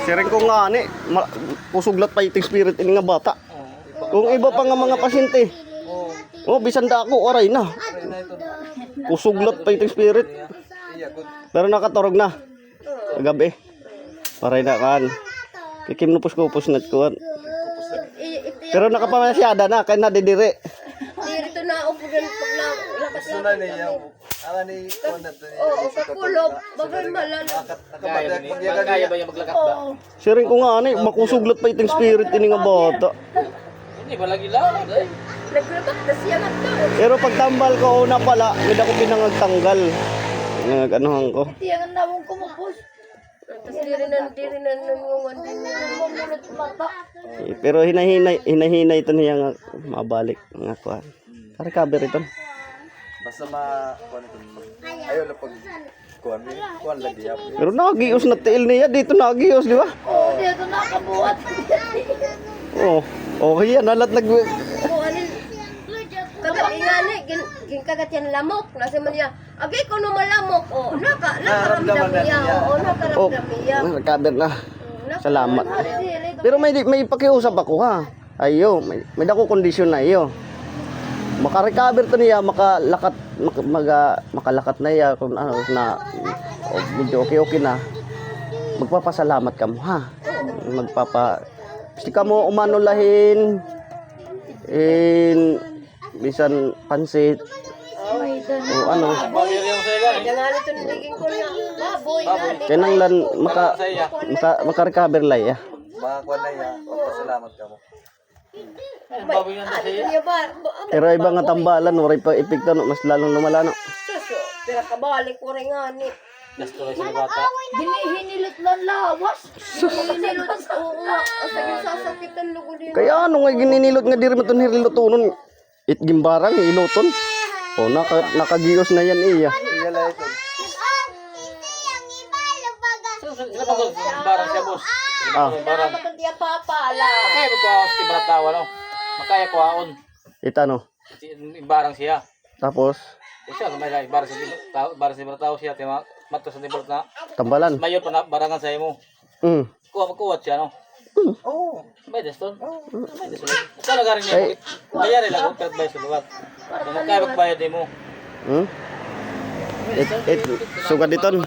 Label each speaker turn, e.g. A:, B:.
A: Siring ko nga ni, kusuglat fighting spirit ini nga bata. Kung iba pa nga mga pasyente. Oh, bisan da ako oray na. Kusuglat fighting spirit. Pero nakaturog na. Gabi. Paray na kan. Kikim no pus net kuan. Pero nakapamasyada na kay nadidire.
B: Dito na upo gan pag lakas
C: Sunay niya. Ala ni konat.
B: Oo, kakulog. Bagay malala.
D: Kaya ba yung maglakat ba?
A: Siring ko nga ni, makusuglat fighting spirit ini nga bata.
D: Hindi ba lagi lang?
B: Naglabat na siya nga to.
A: Pero pagtambal ko una pala, hindi ako pinangagtanggal. Nag-anuhan ko.
B: Tiyangan na mong kumupos. Tapos diri na nangungan din niya. Mamulot mata.
A: Pero hinahinay ito niya nga mabalik nga kuan. Para cover ito.
C: Basta kuan ito. Ayaw na pag kuan lagi yap.
A: Pero nagios na tiil niya dito nagios, di ba?
B: Oo, dito nakabuhat.
A: Oh, okay yan, alat nag
B: Kagat ingani, kagat yan lamok. Nasa man niya, agay ko no malamok. Oh, nakaramdam niya. Oo, nakaramdam niya.
A: cover na. Salamat. Pero may pakiusap ako ha. Ayo, may dako kondisyon na iyo. Maka-recover to niya, makalakat na iya kung ano na medyo okay na. Magpapasalamat ka mo ha. Gusto ka mo umano lahin in bisan pansit o ano. Kanang lan maka-recover lay ya.
C: Mga kuan na ya. Pasalamat ka mo.
A: Pero iba nga tambalan, waray pa epekto no, mas lalong lumala no.
B: Pero kabalik ko rin nga ni.
D: Nastuloy sa bata.
B: Hinilot lang lawas. Hinilot. Oo nga. Asa yung sasakitan lugo din.
A: Kaya ano nga gininilot nga diri mo ton hirilotonon. Itgimbarang iloton. O nakagiyos na yan iya.
C: Iyala ito.
D: Sila pag barang siya, boss.
A: Ah,
D: Barang.
B: Bakit diya papala?
D: Makaya mo ko si Bratawa, no? Makaya ko aon.
A: ita no.
D: Barang siya.
A: Tapos
D: Siya, may barang si Bratawa siya. Matos sa nibot na.
A: tambalan.
D: Mayor pa na barangan sa imo. Magkuwat siya, no?
C: Oo.
D: May deston. May deston. Saan nagarin niya? Mayari lang kung kahit bayad sa lugar. Kung magkaya magbayad mo.
A: Sugad diton.